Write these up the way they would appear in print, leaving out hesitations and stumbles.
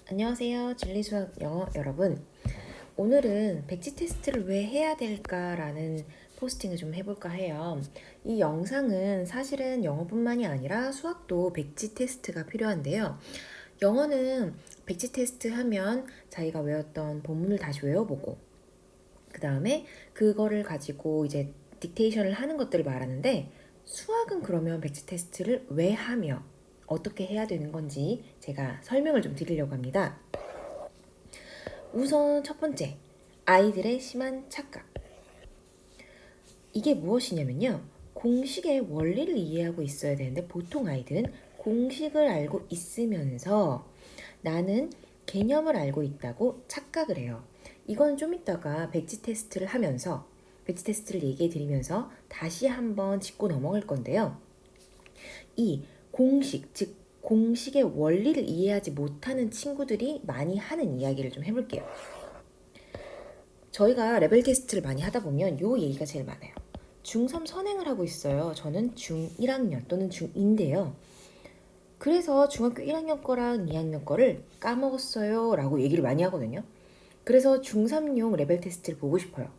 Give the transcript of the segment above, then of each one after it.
안녕하세요. 진리수학 영어 여러분. 오늘은 백지 테스트를 왜 해야 될까라는 포스팅을 좀 해볼까 해요. 이 영상은 사실은 영어뿐만이 아니라 수학도 백지 테스트가 필요한데요. 영어는 백지 테스트 하면 자기가 외웠던 본문을 다시 외워보고 그 다음에 그거를 가지고 이제 딕테이션을 하는 것들을 말하는데 수학은 그러면 백지 테스트를 왜 하며 어떻게 해야 되는 건지 제가 설명을 좀 드리려고 합니다. 우선 첫 번째, 아이들의 심한 착각. 이게 무엇이냐면요. 공식의 원리를 이해하고 있어야 되는데 보통 아이들은 공식을 알고 있으면서 나는 개념을 알고 있다고 착각을 해요. 이건 좀 이따가 백지 테스트를 하면서 백지 테스트를 얘기해 드리면서 다시 한번 짚고 넘어갈 건데요. 이 공식, 즉 공식의 원리를 이해하지 못하는 친구들이 많이 하는 이야기를 좀 해볼게요. 저희가 레벨 테스트를 많이 하다 보면 요 얘기가 제일 많아요. 중3 선행을 하고 있어요. 저는 중1학년 또는 중2인데요. 그래서 중학교 1학년 거랑 2학년 거를 까먹었어요 라고 얘기를 많이 하거든요. 그래서 중3용 레벨 테스트를 보고 싶어요.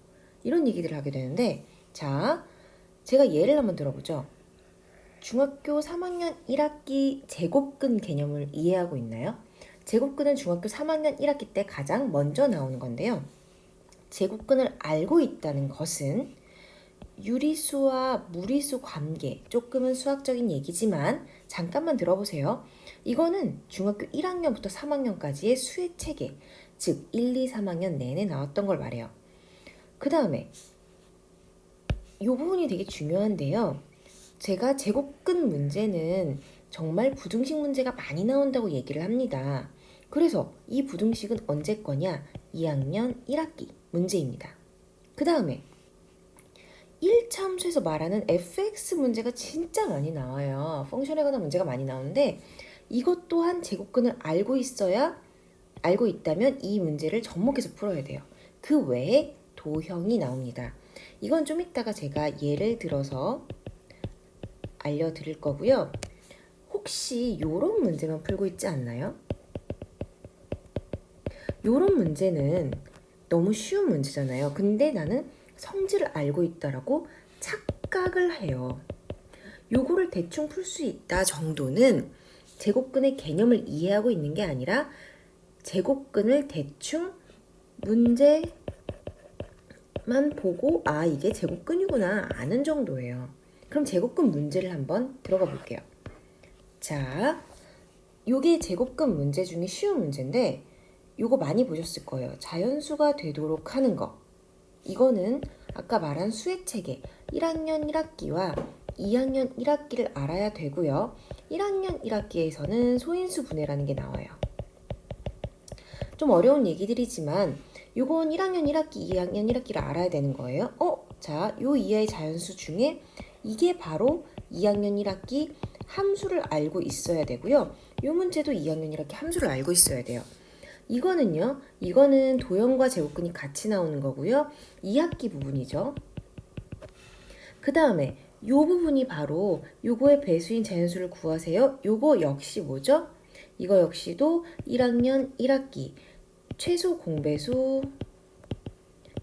이런 얘기들을 하게 되는데, 자, 제가 예를 한번 들어보죠. 중학교 3학년 1학기 제곱근 개념을 이해하고 있나요? 제곱근은 중학교 3학년 1학기 때 가장 먼저 나오는 건데요. 제곱근을 알고 있다는 것은 유리수와 무리수 관계, 조금은 수학적인 얘기지만 잠깐만 들어보세요. 이거는 중학교 1학년부터 3학년까지의 수의 체계, 즉 1, 2, 3학년 내내 나왔던 걸 말해요. 그 다음에 이 부분이 되게 중요한데요. 제가 제곱근 문제는 정말 부등식 문제가 많이 나온다고 얘기를 합니다. 그래서 이 부등식은 언제 거냐? 2학년 1학기 문제입니다. 그 다음에 1차 함수에서 말하는 fx 문제가 진짜 많이 나와요. 펑션에 관한 문제가 많이 나오는데 이것 또한 제곱근을 알고 있다면 이 문제를 접목해서 풀어야 돼요. 그 외에 도형이 나옵니다. 이건 좀 이따가 제가 예를 들어서 알려드릴 거고요. 혹시 이런 문제만 풀고 있지 않나요? 이런 문제는 너무 쉬운 문제잖아요. 근데 나는 성질을 알고 있다라고 착각을 해요. 요거를 대충 풀 수 있다 정도는 제곱근의 개념을 이해하고 있는 게 아니라 제곱근을 대충 문제만 보고 이게 제곱근이구나 아는 정도예요. 그럼 제곱근 문제를 한번 들어가 볼게요. 자, 요게 제곱근 문제 중에 쉬운 문제인데 요거 많이 보셨을 거예요. 자연수가 되도록 하는 거. 이거는 아까 말한 수의 체계 1학년 1학기와 2학년 1학기를 알아야 되고요. 1학년 1학기에서는 소인수 분해라는 게 나와요. 좀 어려운 얘기들이지만 요건 1학년 1학기, 2학년 1학기를 알아야 되는 거예요. 자, 요 이하의 자연수 중에 이게 바로 2학년 1학기 함수를 알고 있어야 되고요. 요 문제도 2학년 1학기 함수를 알고 있어야 돼요. 이거는 도형과 제곱근이 같이 나오는 거고요. 2학기 부분이죠. 그 다음에 요 부분이 바로 요거의 배수인 자연수를 구하세요. 요거 역시 뭐죠? 이거 역시도 1학년 1학기 최소 공배수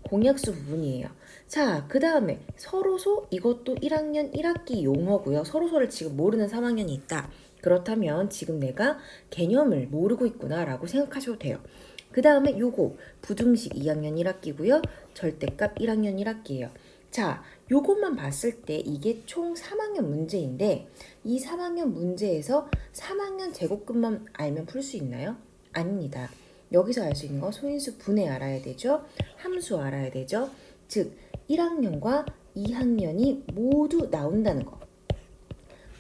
공약수 부분이에요. 자, 그 다음에 서로소 이것도 1학년 1학기 용어고요. 서로소를 지금 모르는 3학년이 있다. 그렇다면 지금 내가 개념을 모르고 있구나 라고 생각하셔도 돼요. 그 다음에 요거 부등식 2학년 1학기고요. 절대값 1학년 1학기예요. 자, 요것만 봤을 때 이게 총 3학년 문제인데 이 3학년 문제에서 3학년 제곱근만 알면 풀 수 있나요? 아닙니다. 여기서 알 수 있는 거 소인수 분해 알아야 되죠. 함수 알아야 되죠. 즉 1학년과 2학년이 모두 나온다는 거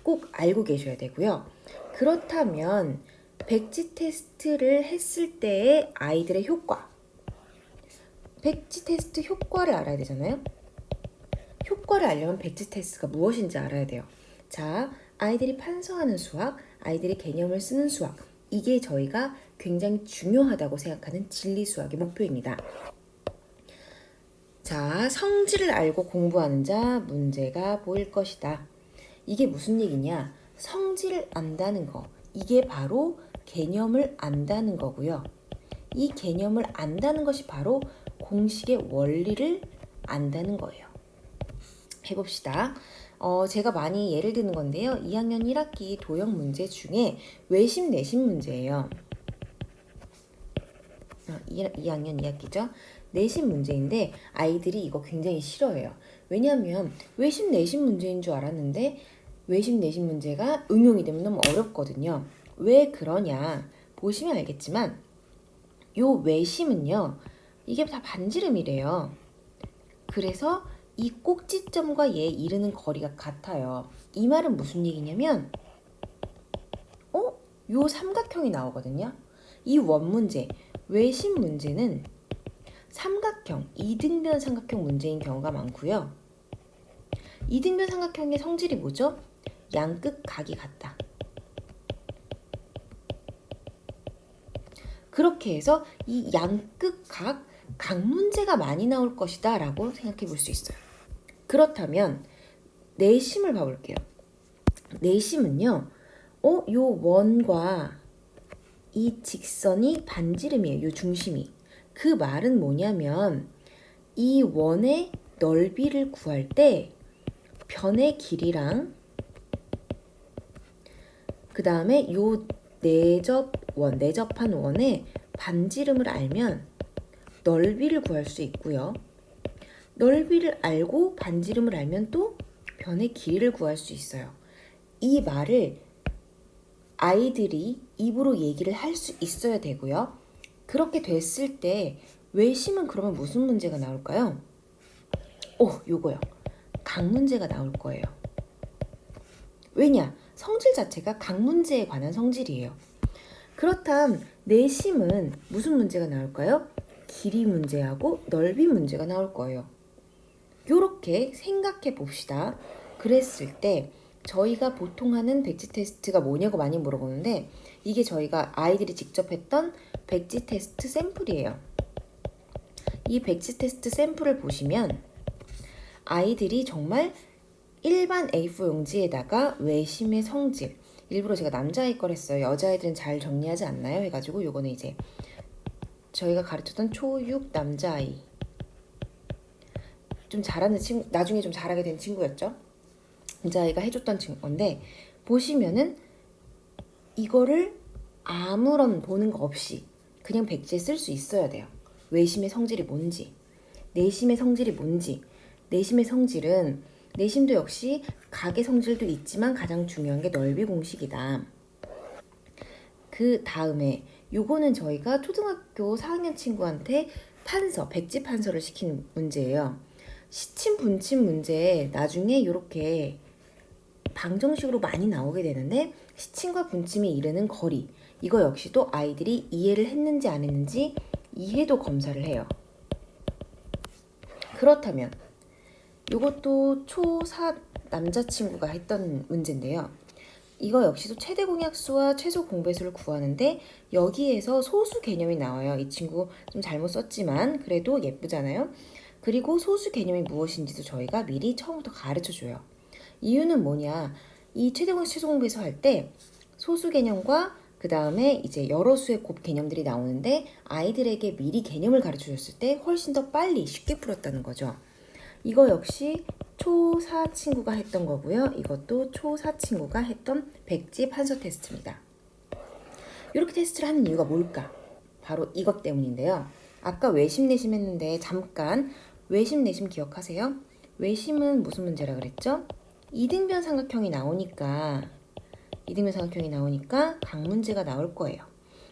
꼭 알고 계셔야 되고요. 그렇다면 백지 테스트를 했을 때의 아이들의 효과, 백지 테스트 효과를 알아야 되잖아요. 효과를 알려면 백지 테스트가 무엇인지 알아야 돼요. 자, 아이들이 판서하는 수학, 아이들이 개념을 쓰는 수학, 이게 저희가 굉장히 중요하다고 생각하는 진리 수학의 목표입니다. 자, 성질을 알고 공부하는 자 문제가 보일 것이다. 이게 무슨 얘기냐? 성질을 안다는 거. 이게 바로 개념을 안다는 거고요. 이 개념을 안다는 것이 바로 공식의 원리를 안다는 거예요. 해봅시다. 제가 많이 예를 드는 건데요. 2학년 1학기 도형 문제 중에 외심 내심 문제예요. 2학년 2학기죠. 내심 문제인데 아이들이 이거 굉장히 싫어해요. 왜냐하면 외심 내심 문제인 줄 알았는데 외심 내심 문제가 응용이 되면 너무 어렵거든요. 왜 그러냐 보시면 알겠지만 요 외심은요 이게 다 반지름이래요. 그래서 이 꼭지점과 얘 이르는 거리가 같아요. 이 말은 무슨 얘기냐면 요 삼각형이 나오거든요. 이 원문제 외심 문제는 삼각형, 이등변 삼각형 문제인 경우가 많고요. 이등변 삼각형의 성질이 뭐죠? 양끝 각이 같다. 그렇게 해서 이 양끝 각 문제가 많이 나올 것이다 라고 생각해 볼 수 있어요. 그렇다면 내심을 봐볼게요. 내심은요. 요 원과 이 직선이 반지름이에요. 요 중심이. 그 말은 뭐냐면 이 원의 넓이를 구할 때 변의 길이랑 그 다음에 요 내접한 원의 반지름을 알면 넓이를 구할 수 있고요. 넓이를 알고 반지름을 알면 또 변의 길이를 구할 수 있어요. 이 말을 아이들이 입으로 얘기를 할 수 있어야 되고요. 그렇게 됐을 때 외심은 그러면 무슨 문제가 나올까요? 요거요. 각 문제가 나올 거예요. 왜냐? 성질 자체가 각 문제에 관한 성질이에요. 그렇다면 내심은 무슨 문제가 나올까요? 길이 문제하고 넓이 문제가 나올 거예요. 요렇게 생각해 봅시다. 그랬을 때 저희가 보통 하는 백지 테스트가 뭐냐고 많이 물어보는데 이게 저희가 아이들이 직접 했던 백지 테스트 샘플이에요. 이 백지 테스트 샘플을 보시면 아이들이 정말 일반 A4 용지에다가 외심의 성질, 일부러 제가 남자아이 걸 했어요. 여자아이들은 잘 정리하지 않나요? 해가지고 요거는 이제 저희가 가르쳤던 초6 남자아이, 좀 잘하는 친구, 나중에 좀 잘하게 된 친구였죠. 남자아이가 해줬던 건데 보시면은 이거를 아무런 보는 거 없이 그냥 백지에 쓸 수 있어야 돼요. 외심의 성질이 뭔지, 내심의 성질이 뭔지. 내심의 성질은 내심도 역시 각의 성질도 있지만 가장 중요한 게 넓이 공식이다. 그 다음에 요거는 저희가 초등학교 4학년 친구한테 백지 판서를 시킨 문제예요. 시침 분침 문제 나중에 이렇게 방정식으로 많이 나오게 되는데 시침과 분침이 이르는 거리, 이거 역시도 아이들이 이해를 했는지 안 했는지 이해도 검사를 해요. 그렇다면 이것도 초4 남자친구가 했던 문제인데요. 이거 역시도 최대 공약수와 최소 공배수를 구하는데 여기에서 소수 개념이 나와요. 이 친구 좀 잘못 썼지만 그래도 예쁘잖아요. 그리고 소수 개념이 무엇인지도 저희가 미리 처음부터 가르쳐줘요. 이유는 뭐냐? 이 최대 공약, 최소 공배수 할 때 소수 개념과 그 다음에 이제 여러 수의 곱 개념들이 나오는데 아이들에게 미리 개념을 가르쳐줬을 때 훨씬 더 빨리 쉽게 풀었다는 거죠. 이거 역시 초4 친구가 했던 거고요. 이것도 초4 친구가 했던 백지 판서 테스트입니다. 이렇게 테스트를 하는 이유가 뭘까? 바로 이것 때문인데요. 아까 외심 내심 했는데 잠깐 외심 내심 기억하세요? 외심은 무슨 문제라 그랬죠? 이등변 삼각형이 나오니까 각 문제가 나올 거예요.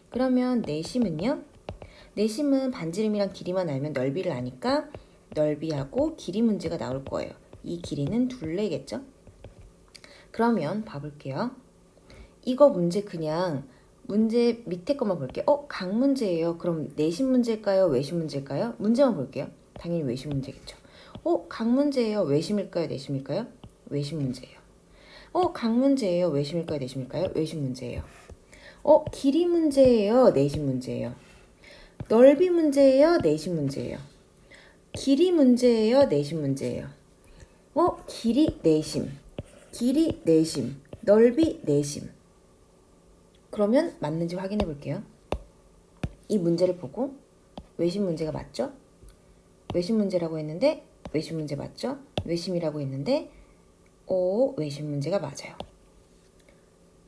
그러면 내심은요? 내심은 반지름이랑 길이만 알면 넓이를 아니까 넓이하고 길이 문제가 나올 거예요. 이 길이는 둘레겠죠? 그러면 봐볼게요. 이거 문제 그냥 문제 밑에 것만 볼게요. 각 문제예요. 그럼 내심 문제일까요? 외심 문제일까요? 문제만 볼게요. 당연히 외심 문제겠죠. 각 문제예요. 외심일까요? 내심일까요? 외심 문제예요. 각 문제예요. 외심일까요? 내심일까요? 외심 문제예요. 길이 문제예요. 내심 문제예요. 넓이 문제예요. 내심 문제예요. 길이 문제예요. 내심 문제예요. 길이 내심, 길이 내심, 넓이 내심. 그러면 맞는지 확인해 볼게요. 이 문제를 보고 외심 문제가 맞죠? 외심 문제라고 했는데 외심 문제 맞죠? 외심이라고 했는데 외심 문제가 맞아요.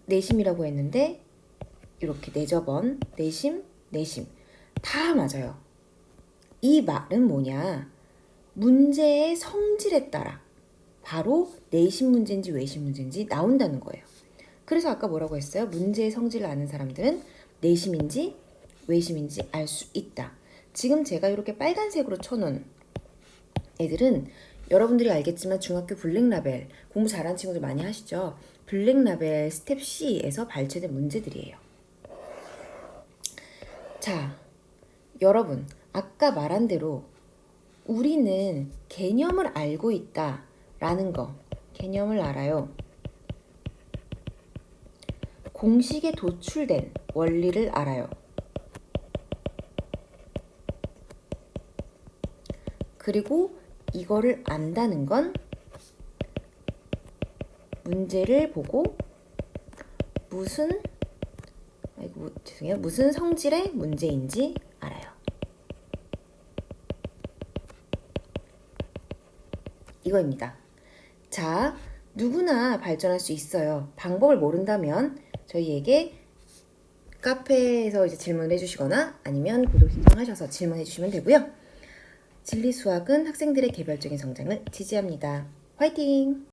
내심이라고 했는데 이렇게 내저번, 내심, 내심 다 맞아요. 이 말은 뭐냐? 문제의 성질에 따라 바로 내심 문제인지 외심 문제인지 나온다는 거예요. 그래서 아까 뭐라고 했어요? 문제의 성질을 아는 사람들은 내심인지 외심인지 알 수 있다. 지금 제가 이렇게 빨간색으로 쳐놓은 애들은 여러분들이 알겠지만 중학교 블랙라벨 공부 잘하는 친구들 많이 하시죠? 블랙라벨 스텝 C에서 발췌된 문제들이에요. 자, 여러분 아까 말한 대로 우리는 개념을 알고 있다 라는 거, 개념을 알아요. 공식에 도출된 원리를 알아요. 그리고 이거를 안다는 건 문제를 보고 무슨 성질의 문제인지 알아요. 이거입니다. 자, 누구나 발전할 수 있어요. 방법을 모른다면 저희에게 카페에서 이제 질문을 해주시거나 아니면 구독 신청하셔서 질문해 주시면 되고요. 진리 수학은 학생들의 개별적인 성장을 지지합니다. 화이팅!